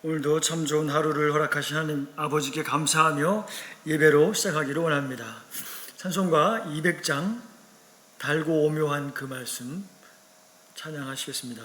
오늘도 참 좋은 하루를 허락하신 하나님 아버지께 감사하며 예배로 시작하기를 원합니다. 찬송가 200장 달고 오묘한 그 말씀 찬양하시겠습니다.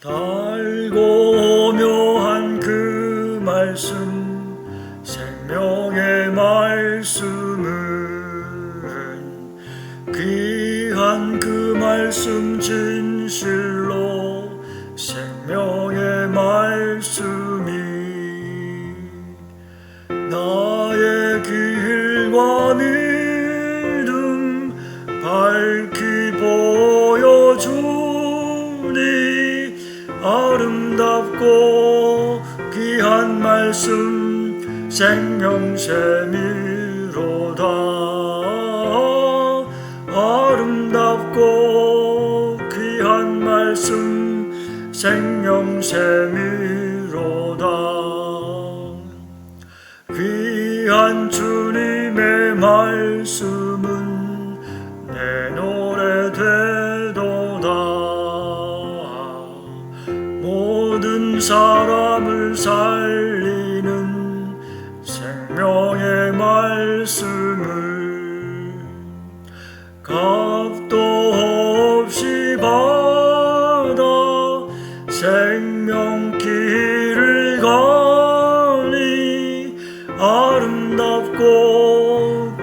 달고 오묘한 그 말씀, 생명의 말씀은 귀한 그 말씀 진실로 생명의 말씀이 나의 길과 믿음 밝히 보여주니 아름답고 귀한 말씀 생명샘이로다. 아름답고 귀한 말씀 생명샘이로다. 귀한 주님의 말씀은 내 노래 되도다. 모든 사람을 살리는 생명의 말씀을 값도 없이 받아 생명길을 가니 아름답고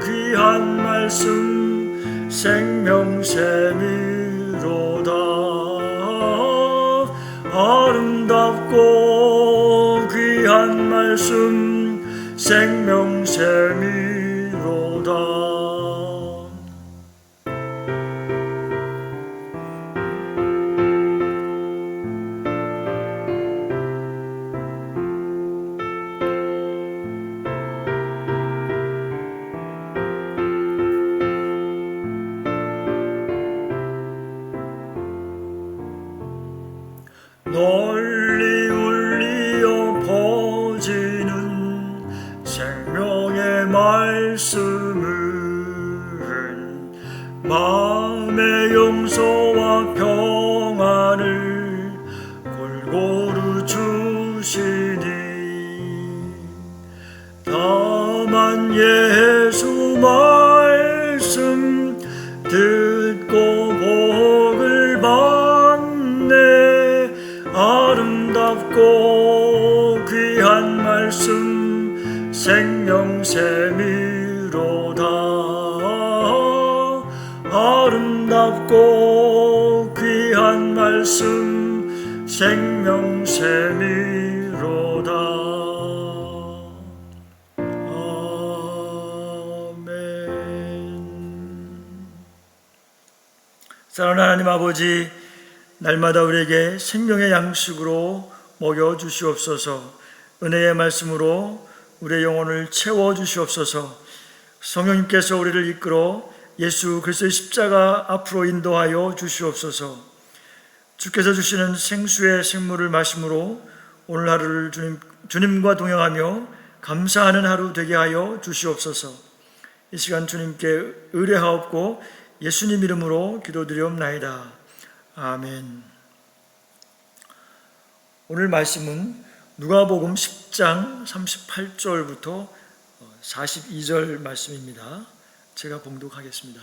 귀한 말씀 생명샘이로다. 아름답고 귀한 말씀 생명샘이로다. 널리 울리어 퍼지는 생명의 말씀은 마음의 용서와 평안을 골고루 주시니 다만 예수 말씀 듣고 복을 받네. 아름답고 귀한 말씀 생명샘이로다. 아름답고 귀한 말씀 생명샘이로다. 아멘. 사랑하는 하나님 아버지, 날마다 우리에게 생명의 양식으로 먹여주시옵소서. 은혜의 말씀으로 우리의 영혼을 채워주시옵소서. 성령님께서 우리를 이끌어 예수 그리스도의 십자가 앞으로 인도하여 주시옵소서. 주께서 주시는 생수의 생물을 마심으로 오늘 하루를 주님과 동행하며 감사하는 하루 되게 하여 주시옵소서. 이 시간 주님께 의뢰하옵고 예수님 이름으로 기도드리옵나이다. 아멘. 오늘 말씀은 누가복음 10장 38절부터 42절 말씀입니다. 제가 봉독하겠습니다.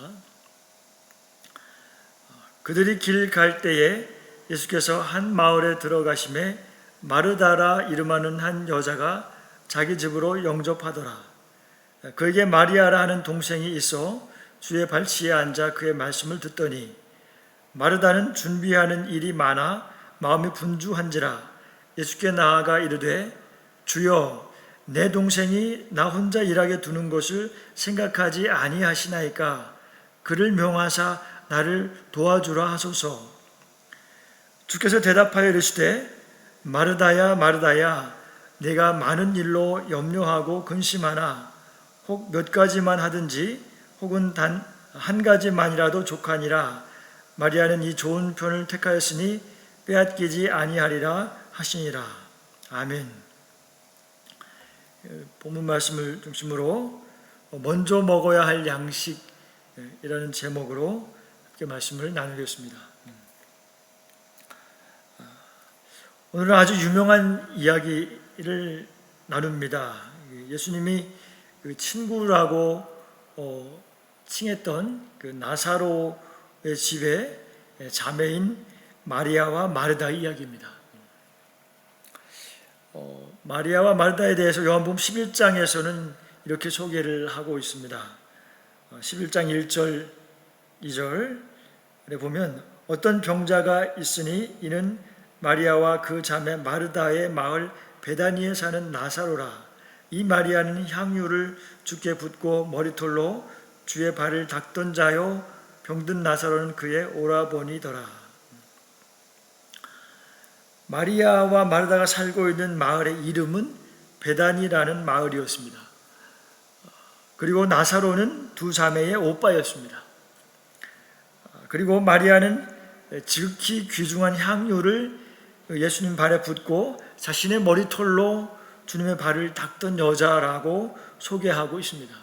그들이 길 갈 때에 예수께서 한 마을에 들어가심에 마르다라 이름하는 한 여자가 자기 집으로 영접하더라. 그에게 마리아라 하는 동생이 있어 주의 발치에 앉아 그의 말씀을 듣더니 마르다는 준비하는 일이 많아 마음이 분주한지라 예수께 나아가 이르되 주여 내 동생이 나 혼자 일하게 두는 것을 생각하지 아니하시나이까 그를 명하사 나를 도와주라 하소서. 주께서 대답하여 이르시되 마르다야 마르다야 내가 많은 일로 염려하고 근심하나 혹 몇 가지만 하든지 혹은 단 한 가지만이라도 족하니라. 마리아는 이 좋은 편을 택하였으니 빼앗기지 아니하리라 하시니라. 아멘. 본문 말씀을 중심으로 먼저 먹어야 할 양식이라는 제목으로 함께 말씀을 나누겠습니다. 오늘은 아주 유명한 이야기를 나눕니다. 예수님이 그 친구라고 칭했던 그 나사로의 집에 자매인 마리아와 마르다 이야기입니다. 마리아와 마르다에 대해서 요한복음 11장에서는 이렇게 소개를 하고 있습니다. 11장 1절 2절에 보면 어떤 병자가 있으니 이는 마리아와 그 자매 마르다의 마을 베다니에 사는 나사로라. 이 마리아는 향유를 주께 붓고 머리털로 주의 발을 닦던 자요 병든 나사로는 그의 오라버니더라. 마리아와 마르다가 살고 있는 마을의 이름은 베다니라는 마을이었습니다. 그리고 나사로는 두 자매의 오빠였습니다. 그리고 마리아는 지극히 귀중한 향유를 예수님 발에 붓고 자신의 머리털로 주님의 발을 닦던 여자라고 소개하고 있습니다.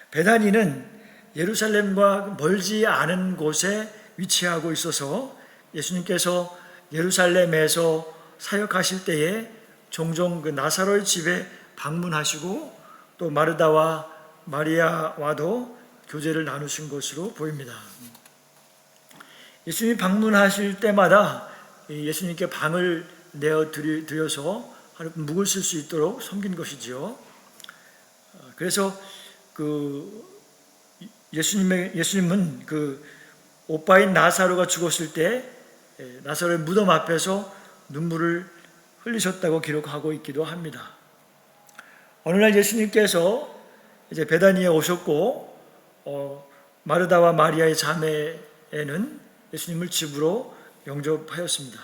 베다니는 예루살렘과 멀지 않은 곳에 위치하고 있어서 예수님께서 예루살렘에서 사역하실 때에 종종 그 나사로의 집에 방문하시고 또 마르다와 마리아와도 교제를 나누신 것으로 보입니다. 예수님이 방문하실 때마다 예수님께 방을 내어 드려서 묵을 쓸 수 있도록 섬긴 것이지요. 그래서 예수님은 그 오빠인 나사로가 죽었을 때 나사로의 무덤 앞에서 눈물을 흘리셨다고 기록하고 있기도 합니다. 어느 날 예수님께서 이제 베다니에 오셨고 마르다와 마리아의 자매에는 예수님을 집으로 영접하였습니다.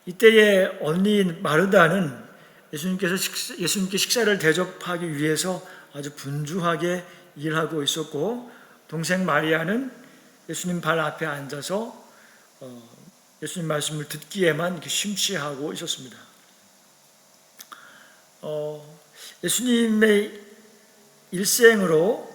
이때의 언니인 마르다는 예수님께 식사를 대접하기 위해서 아주 분주하게 일하고 있었고, 동생 마리아는 예수님 발 앞에 앉아서 예수님 말씀을 듣기에만 이렇게 심취하고 있었습니다. 예수님의 일행으로서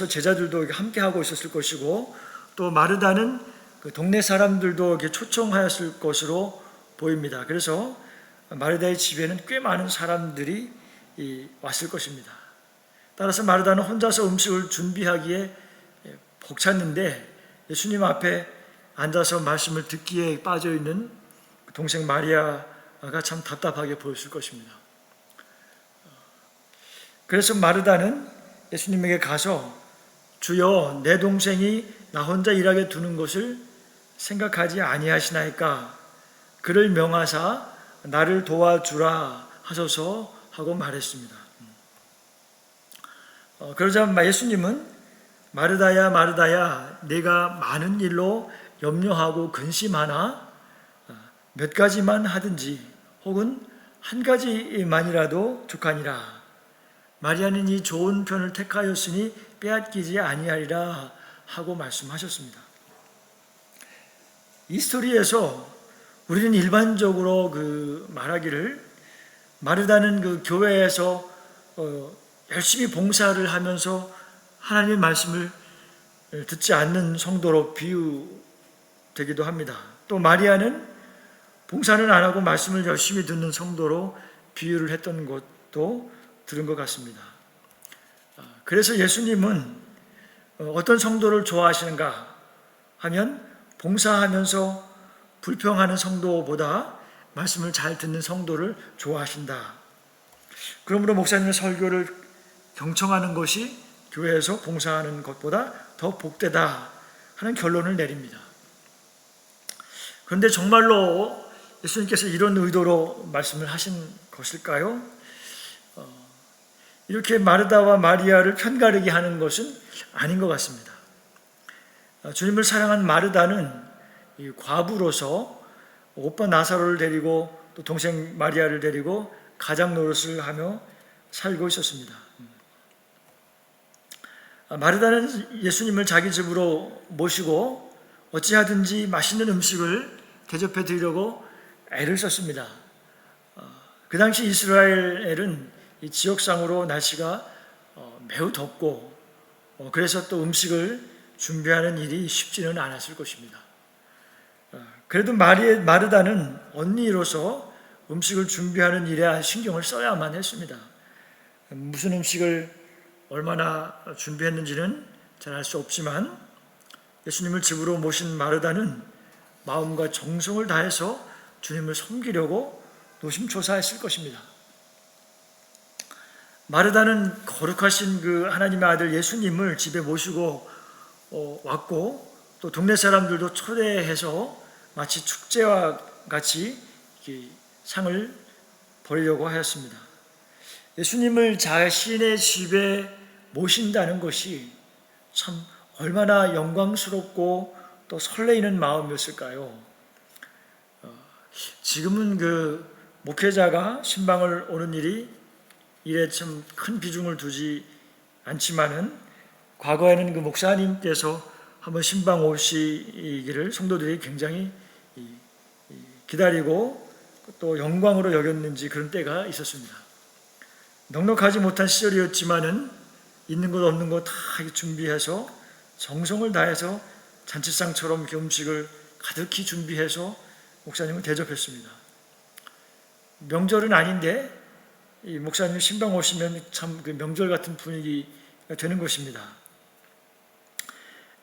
제자들도 함께 하고 있었을 것이고, 또 마르다는 그 동네 사람들도 이렇게 초청하였을 것으로 보입니다. 그래서 마르다의 집에는 꽤 많은 사람들이 왔을 것입니다. 따라서 마르다는 혼자서 음식을 준비하기에 벅찼는데 예수님 앞에 앉아서 말씀을 듣기에 빠져있는 동생 마리아가 참 답답하게 보였을 것입니다. 그래서 마르다는 예수님에게 가서 주여, 내 동생이 나 혼자 일하게 두는 것을 생각하지 아니하시나이까? 그를 명하사 나를 도와주라 하소서 하고 말했습니다. 그러자 예수님은 마르다야 마르다야, 네가 많은 일로 염려하고 근심하나 몇 가지만 하든지 혹은 한 가지만이라도 족하니라. 마리아는 이 좋은 편을 택하였으니 빼앗기지 아니하리라 하고 말씀하셨습니다. 이 스토리에서 우리는 일반적으로 말하기를 마르다는 교회에서 열심히 봉사를 하면서 하나님의 말씀을 듣지 않는 성도로 비유되기도 합니다. 또 마리아는 봉사는 안 하고 말씀을 열심히 듣는 성도로 비유를 했던 것도 들은 것 같습니다. 그래서 예수님은 어떤 성도를 좋아하시는가 하면 봉사하면서 불평하는 성도보다 말씀을 잘 듣는 성도를 좋아하신다. 그러므로 목사님의 설교를 경청하는 것이 교회에서 봉사하는 것보다 더 복되다 하는 결론을 내립니다. 그런데 정말로 예수님께서 이런 의도로 말씀을 하신 것일까요? 이렇게 마르다와 마리아를 편가르게 하는 것은 아닌 것 같습니다. 주님을 사랑한 마르다는 과부로서 오빠 나사로를 데리고 또 동생 마리아를 데리고 가장 노릇을 하며 살고 있었습니다. 마르다는 예수님을 자기 집으로 모시고 어찌하든지 맛있는 음식을 대접해 드리려고 애를 썼습니다. 그 당시 이스라엘은 이 지역상으로 날씨가 매우 덥고 그래서 또 음식을 준비하는 일이 쉽지는 않았을 것입니다. 그래도 마르다는 언니로서 음식을 준비하는 일에 신경을 써야만 했습니다. 무슨 음식을 얼마나 준비했는지는 잘 알 수 없지만 예수님을 집으로 모신 마르다는 마음과 정성을 다해서 주님을 섬기려고 노심초사했을 것입니다. 마르다는 거룩하신 그 하나님의 아들 예수님을 집에 모시고 왔고 또 동네 사람들도 초대해서 마치 축제와 같이 상을 벌이려고 하였습니다. 예수님을 자신의 집에 모신다는 것이 참 얼마나 영광스럽고 또 설레이는 마음이었을까요? 지금은 그 목회자가 신방을 오는 일에 참 큰 비중을 두지 않지만은 과거에는 그 목사님께서 한번 신방 오시기를 성도들이 굉장히 기다리고 또 영광으로 여겼는지 그런 때가 있었습니다. 넉넉하지 못한 시절이었지만은 있는 것 없는 것 다 준비해서 정성을 다해서 잔치상처럼 음식을 가득히 준비해서 목사님을 대접했습니다. 명절은 아닌데 이 목사님 신방 오시면 참 그 명절 같은 분위기가 되는 것입니다.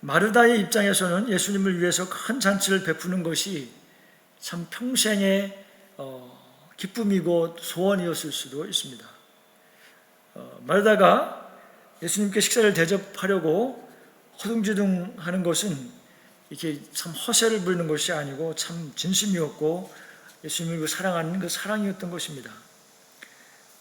마르다의 입장에서는 예수님을 위해서 큰 잔치를 베푸는 것이 참 평생의 기쁨이고 소원이었을 수도 있습니다. 마르다가 예수님께 식사를 대접하려고 허둥지둥 하는 것은 이렇게 참 허세를 부리는 것이 아니고 참 진심이었고 예수님을 사랑하는 그 사랑이었던 것입니다.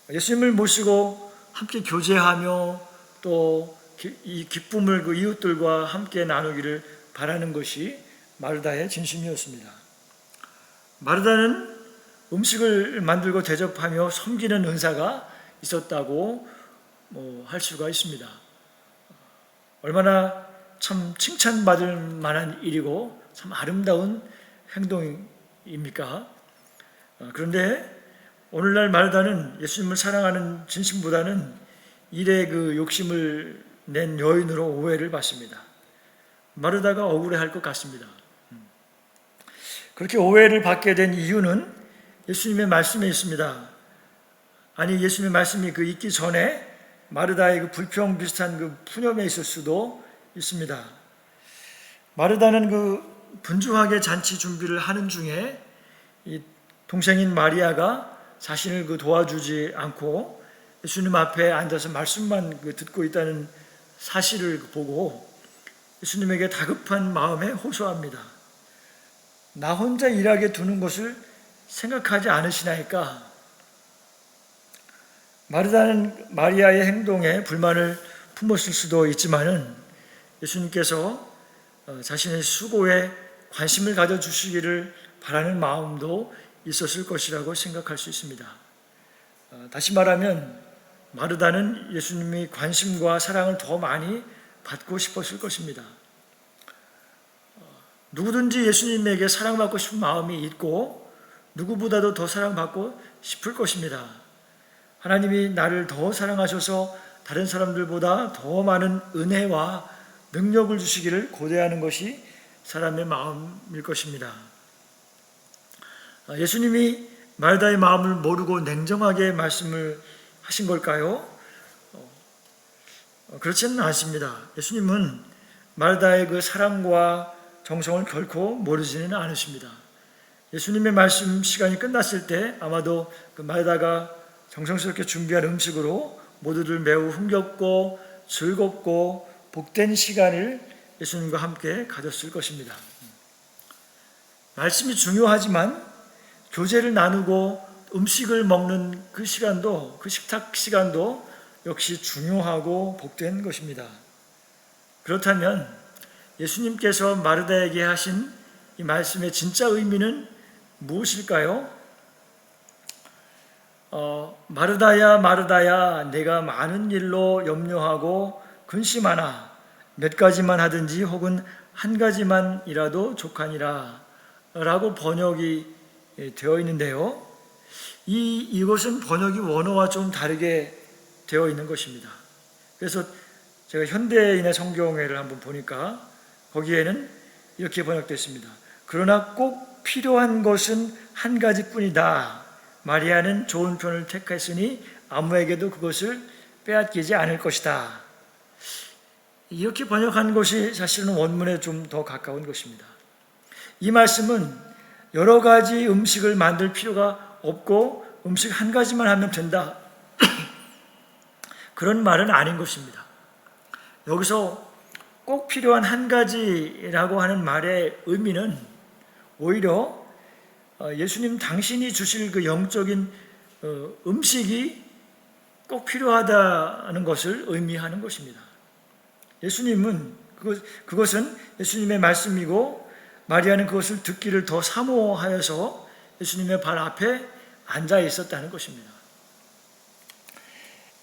예수님을 모시고 함께 교제하며 또 이 기쁨을 그 이웃들과 함께 나누기를 바라는 것이 마르다의 진심이었습니다. 마르다는 음식을 만들고 대접하며 섬기는 은사가 있었다고 할 수가 있습니다. 얼마나 참 칭찬받을 만한 일이고 참 아름다운 행동입니까? 그런데 오늘날 마르다는 예수님을 사랑하는 진심보다는 일에 그 욕심을 낸 여인으로 오해를 받습니다. 마르다가 억울해할 것 같습니다. 그렇게 오해를 받게 된 이유는 예수님의 말씀에 있습니다. 아니 예수님의 말씀이 그 있기 전에 마르다의 그 불평 비슷한 그 푸념에 있을 수도 있습니다. 마르다는 그 분주하게 잔치 준비를 하는 중에 이 동생인 마리아가 자신을 그 도와주지 않고 예수님 앞에 앉아서 말씀만 그 듣고 있다는 사실을 보고 예수님에게 다급한 마음에 호소합니다. 나 혼자 일하게 두는 것을 생각하지 않으시나이까? 마르다는 마리아의 행동에 불만을 품었을 수도 있지만은 예수님께서 자신의 수고에 관심을 가져주시기를 바라는 마음도 있었을 것이라고 생각할 수 있습니다. 다시 말하면 마르다는 예수님의 관심과 사랑을 더 많이 받고 싶었을 것입니다. 누구든지 예수님에게 사랑받고 싶은 마음이 있고 누구보다도 더 사랑받고 싶을 것입니다. 하나님이 나를 더 사랑하셔서 다른 사람들보다 더 많은 은혜와 능력을 주시기를 고대하는 것이 사람의 마음일 것입니다. 예수님이 마르다의 마음을 모르고 냉정하게 말씀을 하신 걸까요? 그렇지는 않습니다. 예수님은 마르다의 그 사랑과 정성을 결코 모르지는 않으십니다. 예수님의 말씀 시간이 끝났을 때 아마도 그 마르다가 정성스럽게 준비한 음식으로 모두들 매우 흥겹고 즐겁고 복된 시간을 예수님과 함께 가졌을 것입니다. 말씀이 중요하지만 교제를 나누고 음식을 먹는 그 시간도, 그 식탁 시간도 역시 중요하고 복된 것입니다. 그렇다면 예수님께서 마르다에게 하신 이 말씀의 진짜 의미는 무엇일까요? 마르다야 마르다야 내가 많은 일로 염려하고 근심하나 몇 가지만 하든지 혹은 한 가지만이라도 족하니라 라고 번역이 되어 있는데요. 이것은 번역이 원어와 좀 다르게 되어 있는 것입니다. 그래서 제가 현대인의 성경회를 한번 보니까 거기에는 이렇게 번역됐습니다. 그러나 꼭 필요한 것은 한 가지뿐이다. 마리아는 좋은 편을 택했으니 아무에게도 그것을 빼앗기지 않을 것이다. 이렇게 번역한 것이 사실은 원문에 좀 더 가까운 것입니다. 이 말씀은 여러 가지 음식을 만들 필요가 없고 음식 한 가지만 하면 된다. 그런 말은 아닌 것입니다. 여기서 꼭 필요한 한 가지라고 하는 말의 의미는 오히려 예수님 당신이 주실 그 영적인 음식이 꼭 필요하다는 것을 의미하는 것입니다. 예수님은 그것은 예수님의 말씀이고 마리아는 그것을 듣기를 더 사모하여서 예수님의 발 앞에 앉아 있었다는 것입니다.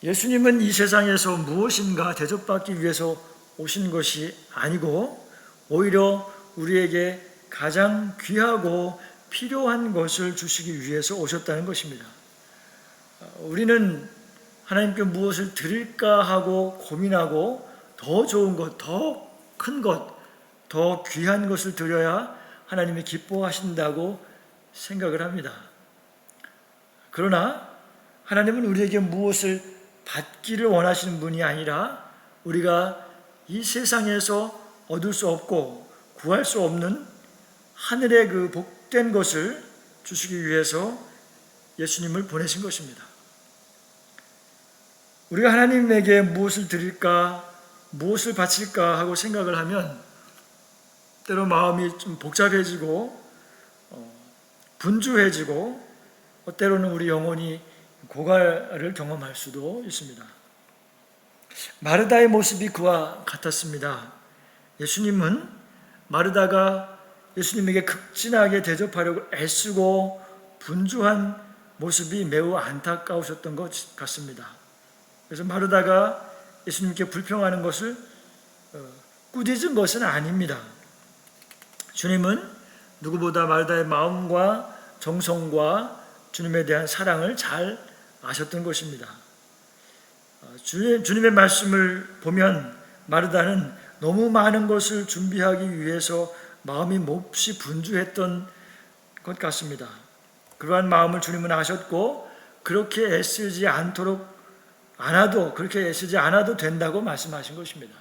예수님은 이 세상에서 무엇인가 대접받기 위해서 오신 것이 아니고 오히려 우리에게 가장 귀하고 필요한 것을 주시기 위해서 오셨다는 것입니다. 우리는 하나님께 무엇을 드릴까 하고 고민하고 더 좋은 것, 더 큰 것, 더 귀한 것을 드려야 하나님이 기뻐하신다고 생각을 합니다. 그러나 하나님은 우리에게 무엇을 받기를 원하시는 분이 아니라 우리가 이 세상에서 얻을 수 없고 구할 수 없는 하늘의 그 복된 것을 주시기 위해서 예수님을 보내신 것입니다. 우리가 하나님에게 무엇을 드릴까, 무엇을 바칠까 하고 생각을 하면 때로 마음이 좀 복잡해지고 분주해지고 때로는 우리 영혼이 고갈을 경험할 수도 있습니다. 마르다의 모습이 그와 같았습니다. 예수님은 마르다가 예수님에게 극진하게 대접하려고 애쓰고 분주한 모습이 매우 안타까우셨던 것 같습니다. 그래서 마르다가 예수님께 불평하는 것을 꾸짖은 것은 아닙니다. 주님은 누구보다 마르다의 마음과 정성과 주님에 대한 사랑을 잘 아셨던 것입니다. 주님의 말씀을 보면 마르다는 너무 많은 것을 준비하기 위해서 마음이 몹시 분주했던 것 같습니다. 그러한 마음을 주님은 아셨고 그렇게 애쓰지 않아도 된다고 말씀하신 것입니다.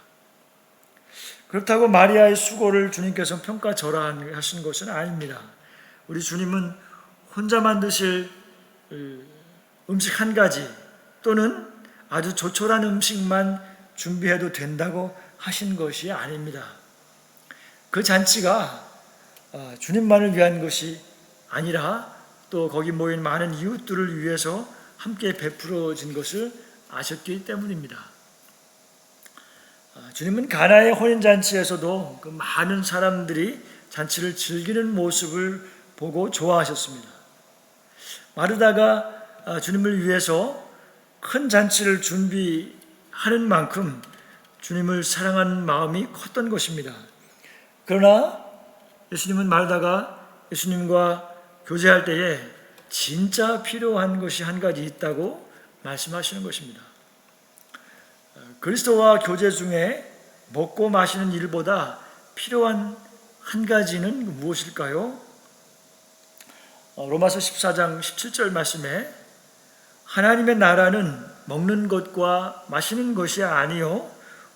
그렇다고 마리아의 수고를 주님께서 평가절하하신 것은 아닙니다. 우리 주님은 혼자만 드실 음식 한 가지 또는 아주 조촐한 음식만 준비해도 된다고 하신 것이 아닙니다. 그 잔치가 주님만을 위한 것이 아니라 또 거기 모인 많은 이웃들을 위해서 함께 베풀어진 것을 아셨기 때문입니다. 주님은 가나의 혼인잔치에서도 그 많은 사람들이 잔치를 즐기는 모습을 보고 좋아하셨습니다. 마르다가 주님을 위해서 큰 잔치를 준비하는 만큼 주님을 사랑하는 마음이 컸던 것입니다. 그러나 예수님은 마르다가 예수님과 교제할 때에 진짜 필요한 것이 한 가지 있다고 말씀하시는 것입니다. 그리스도와 교제 중에 먹고 마시는 일보다 필요한 한 가지는 무엇일까요? 로마서 14장 17절 말씀에 하나님의 나라는 먹는 것과 마시는 것이 아니요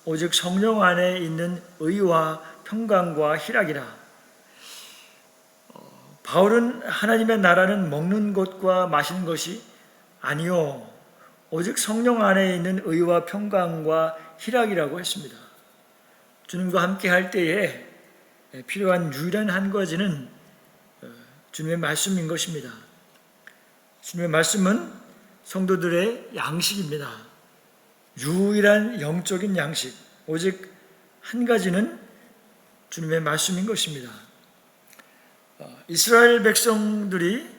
오직 성령 안에 있는 의와 평강과 희락이라. 바울은 하나님의 나라는 먹는 것과 마시는 것이 아니요 오직 성령 안에 있는 의와 평강과 희락이라고 했습니다. 주님과 함께 할 때에 필요한 유일한 한 가지는 주님의 말씀인 것입니다. 주님의 말씀은 성도들의 양식입니다. 유일한 영적인 양식, 오직 한 가지는 주님의 말씀인 것입니다. 이스라엘 백성들이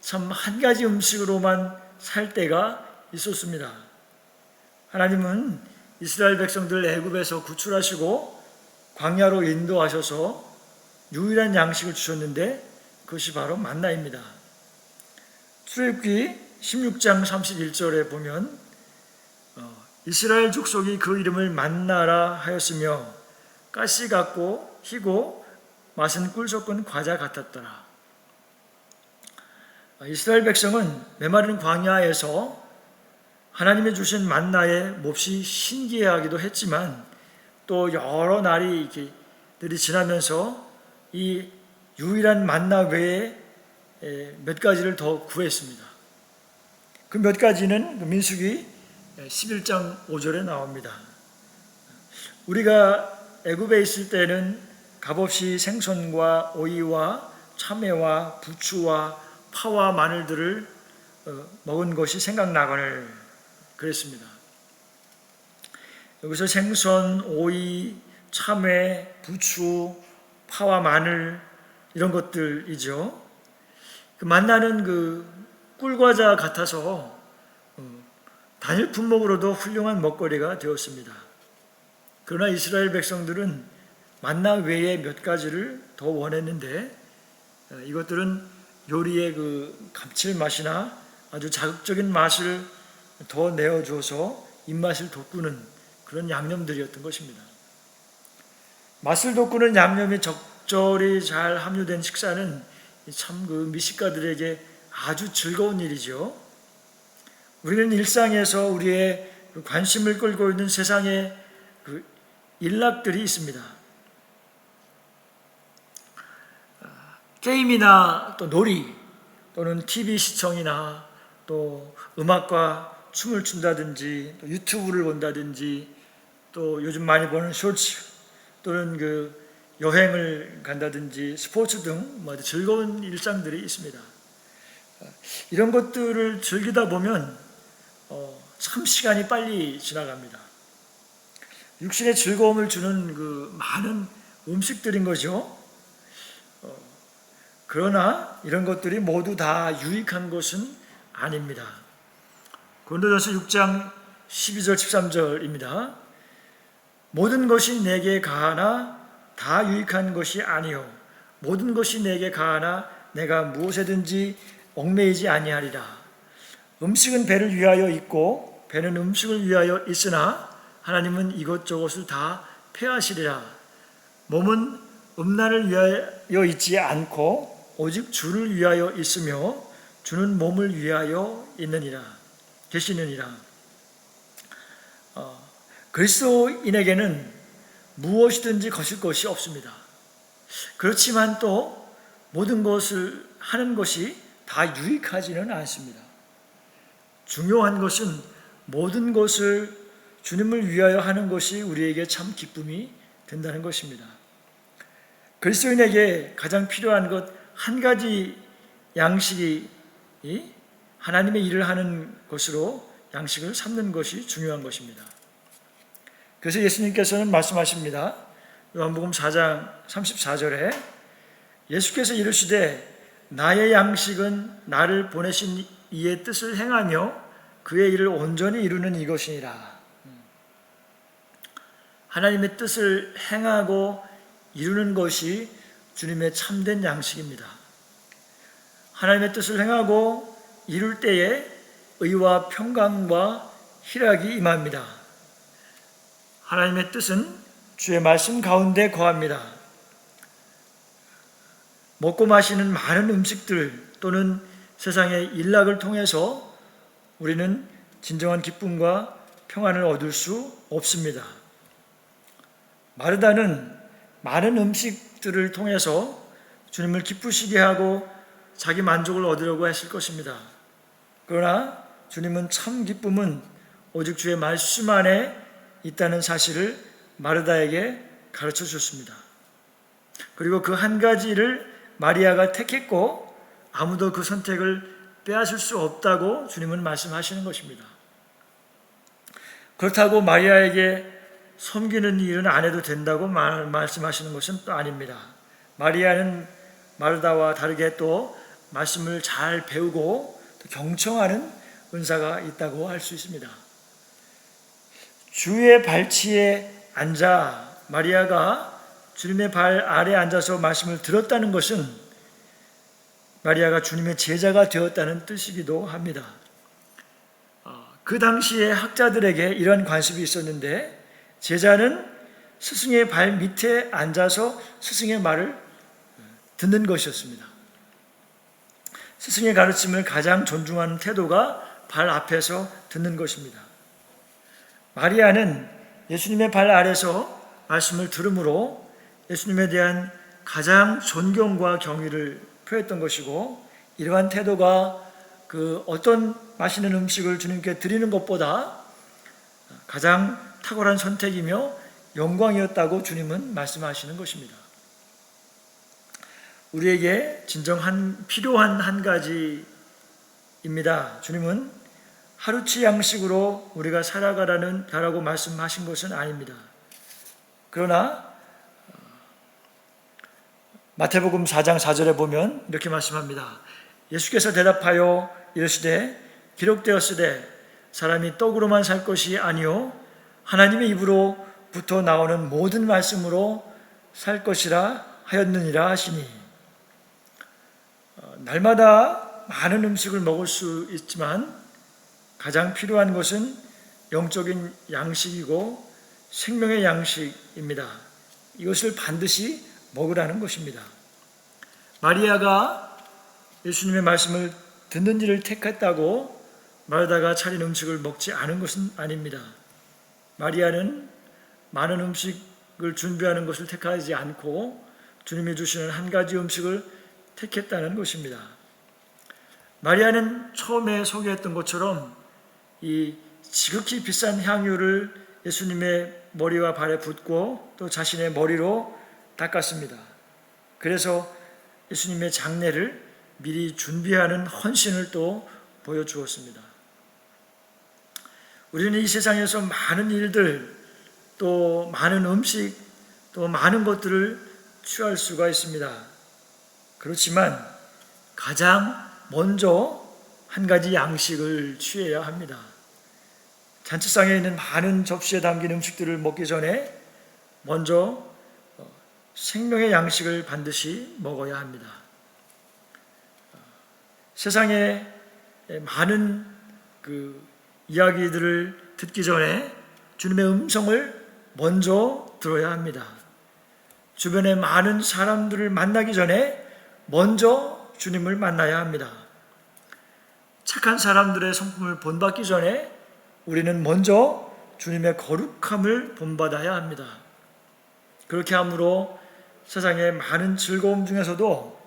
참 한 가지 음식으로만 살 때가 있었습니다. 하나님은 이스라엘 백성들 애굽에서 구출하시고 광야로 인도하셔서 유일한 양식을 주셨는데 그것이 바로 만나입니다. 출애굽기 16장 31절에 보면 이스라엘 족속이 그 이름을 만나라 하였으며 가시 같고 희고 맛은 꿀 섞은 과자 같았더라. 이스라엘 백성은 메마른 광야에서 하나님이 주신 만나에 몹시 신기해하기도 했지만 또 여러 날이 지나면서 이 유일한 만나 외에 몇 가지를 더 구했습니다. 그 몇 가지는 민수기 11장 5절에 나옵니다. 우리가 애굽에 있을 때는 값없이 생선과 오이와 참외와 부추와 파와 마늘들을 먹은 것이 생각나거늘 그랬습니다. 여기서 생선, 오이, 참외, 부추, 파와 마늘 이런 것들이죠. 그 만나는 그 꿀과자 같아서 단일 품목으로도 훌륭한 먹거리가 되었습니다. 그러나 이스라엘 백성들은 만나 외에 몇 가지를 더 원했는데 이것들은 요리의 그 감칠맛이나 아주 자극적인 맛을 더 내어줘서 입맛을 돋구는 그런 양념들이었던 것입니다. 맛을 돋구는 양념이 적절히 잘 함유된 식사는 참 그 미식가들에게 아주 즐거운 일이죠. 우리는 일상에서 우리의 관심을 끌고 있는 세상의 그 일락들이 있습니다. 게임이나 또 놀이 또는 TV 시청이나 또 음악과 춤을 춘다든지 또 유튜브를 본다든지 또 요즘 많이 보는 쇼츠 또는 그 여행을 간다든지 스포츠 등 즐거운 일상들이 있습니다. 이런 것들을 즐기다 보면 참 시간이 빨리 지나갑니다. 육신의 즐거움을 주는 그 많은 음식들인 거죠. 그러나 이런 것들이 모두 다 유익한 것은 아닙니다. 고린도전서 6장 12절 13절입니다. 모든 것이 내게 가하나 다 유익한 것이 아니요 모든 것이 내게 가하나 내가 무엇에든지 얽매이지 아니하리라. 음식은 배를 위하여 있고 배는 음식을 위하여 있으나 하나님은 이것저것을 다 폐하시리라. 몸은 음란을 위하여 있지 않고 오직 주를 위하여 있으며 주는 몸을 위하여 계시느니라. 그리스도인에게는 무엇이든지 거실 것이 없습니다. 그렇지만 또 모든 것을 하는 것이 다 유익하지는 않습니다. 중요한 것은 모든 것을 주님을 위하여 하는 것이 우리에게 참 기쁨이 된다는 것입니다. 그리스도인에게 가장 필요한 것 한 가지 양식이 하나님의 일을 하는 것으로 양식을 삼는 것이 중요한 것입니다. 그래서 예수님께서는 말씀하십니다. 요한복음 4장 34절에 예수께서 이르시되 나의 양식은 나를 보내신 이의 뜻을 행하며 그의 일을 온전히 이루는 이것이니라. 하나님의 뜻을 행하고 이루는 것이 주님의 참된 양식입니다. 하나님의 뜻을 행하고 이룰 때에 의와 평강과 희락이 임합니다. 하나님의 뜻은 주의 말씀 가운데 거합니다. 먹고 마시는 많은 음식들 또는 세상의 일락을 통해서 우리는 진정한 기쁨과 평안을 얻을 수 없습니다. 마르다는 많은 음식들을 통해서 주님을 기쁘시게 하고 자기 만족을 얻으려고 했을 것입니다. 그러나 주님은 참 기쁨은 오직 주의 말씀 안에 있다는 사실을 마르다에게 가르쳐 줬습니다. 그리고 그 한 가지를 마리아가 택했고 아무도 그 선택을 빼앗을 수 없다고 주님은 말씀하시는 것입니다. 그렇다고 마리아에게 섬기는 일은 안 해도 된다고 말씀하시는 것은 또 아닙니다. 마리아는 마르다와 다르게 또 말씀을 잘 배우고 또 경청하는 은사가 있다고 할 수 있습니다. 주의 발치에 앉아 마리아가 주님의 발 아래 앉아서 말씀을 들었다는 것은 마리아가 주님의 제자가 되었다는 뜻이기도 합니다. 그 당시에 학자들에게 이런 관습이 있었는데, 제자는 스승의 발 밑에 앉아서 스승의 말을 듣는 것이었습니다. 스승의 가르침을 가장 존중하는 태도가 발 앞에서 듣는 것입니다. 마리아는 예수님의 발 아래서 말씀을 들으므로 예수님에 대한 가장 존경과 경의를 표했던 것이고, 이러한 태도가 그 어떤 맛있는 음식을 주님께 드리는 것보다 가장 탁월한 선택이며 영광이었다고 주님은 말씀하시는 것입니다. 우리에게 진정 필요한 한 가지입니다. 주님은 하루치 양식으로 우리가 살아가라고 말씀하신 것은 아닙니다. 그러나 마태복음 4장 4절에 보면 이렇게 말씀합니다. 예수께서 대답하여 이르시되 기록되었으되 사람이 떡으로만 살 것이 아니요 하나님의 입으로부터 나오는 모든 말씀으로 살 것이라 하였느니라 하시니, 날마다 많은 음식을 먹을 수 있지만 가장 필요한 것은 영적인 양식이고 생명의 양식입니다. 이것을 반드시 먹으라는 것입니다. 마리아가 예수님의 말씀을 듣는 일을 택했다고 마르다가 차린 음식을 먹지 않은 것은 아닙니다. 마리아는 많은 음식을 준비하는 것을 택하지 않고 주님이 주시는 한 가지 음식을 택했다는 것입니다. 마리아는 처음에 소개했던 것처럼 이 지극히 비싼 향유를 예수님의 머리와 발에 붓고 또 자신의 머리로 닦았습니다. 그래서 예수님의 장례를 미리 준비하는 헌신을 또 보여주었습니다. 우리는 이 세상에서 많은 일들, 또 많은 음식, 또 많은 것들을 취할 수가 있습니다. 그렇지만 가장 먼저 한 가지 양식을 취해야 합니다. 잔치상에 있는 많은 접시에 담긴 음식들을 먹기 전에 먼저 생명의 양식을 반드시 먹어야 합니다. 세상에 많은 이야기들을 듣기 전에 주님의 음성을 먼저 들어야 합니다. 주변에 많은 사람들을 만나기 전에 먼저 주님을 만나야 합니다. 착한 사람들의 성품을 본받기 전에 우리는 먼저 주님의 거룩함을 본받아야 합니다. 그렇게 함으로 세상의 많은 즐거움 중에서도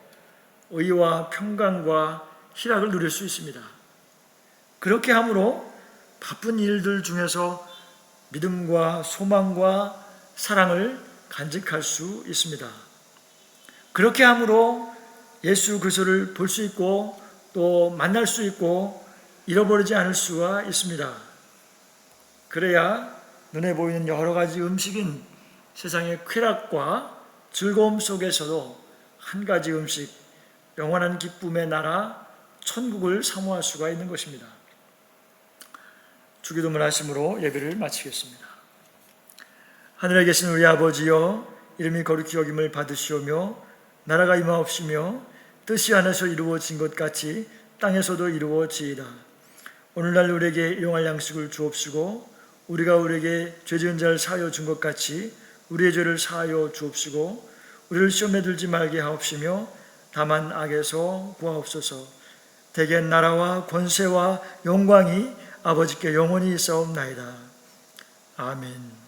의와 평강과 희락을 누릴 수 있습니다. 그렇게 함으로 바쁜 일들 중에서 믿음과 소망과 사랑을 간직할 수 있습니다. 그렇게 함으로 예수 그리스도를 볼 수 있고 또 만날 수 있고 잃어버리지 않을 수가 있습니다. 그래야 눈에 보이는 여러 가지 음식인 세상의 쾌락과 즐거움 속에서도 한 가지 음식, 영원한 기쁨의 나라 천국을 사모할 수가 있는 것입니다. 주기도문 하심으로 예배를 마치겠습니다. 하늘에 계신 우리 아버지여, 이름이 거룩히 여김을 받으시오며 나라가 임하옵시며 뜻이 하늘에서 이루어진 것 같이 땅에서도 이루어지이다. 오늘날 우리에게 일용할 양식을 주옵시고 우리가 우리에게 죄 지은 자를 사하여 준 것 같이 우리의 죄를 사하여 주옵시고 우리를 시험에 들지 말게 하옵시며 다만 악에서 구하옵소서. 대개 나라와 권세와 영광이 아버지께 영원히 있사옵나이다. 아멘.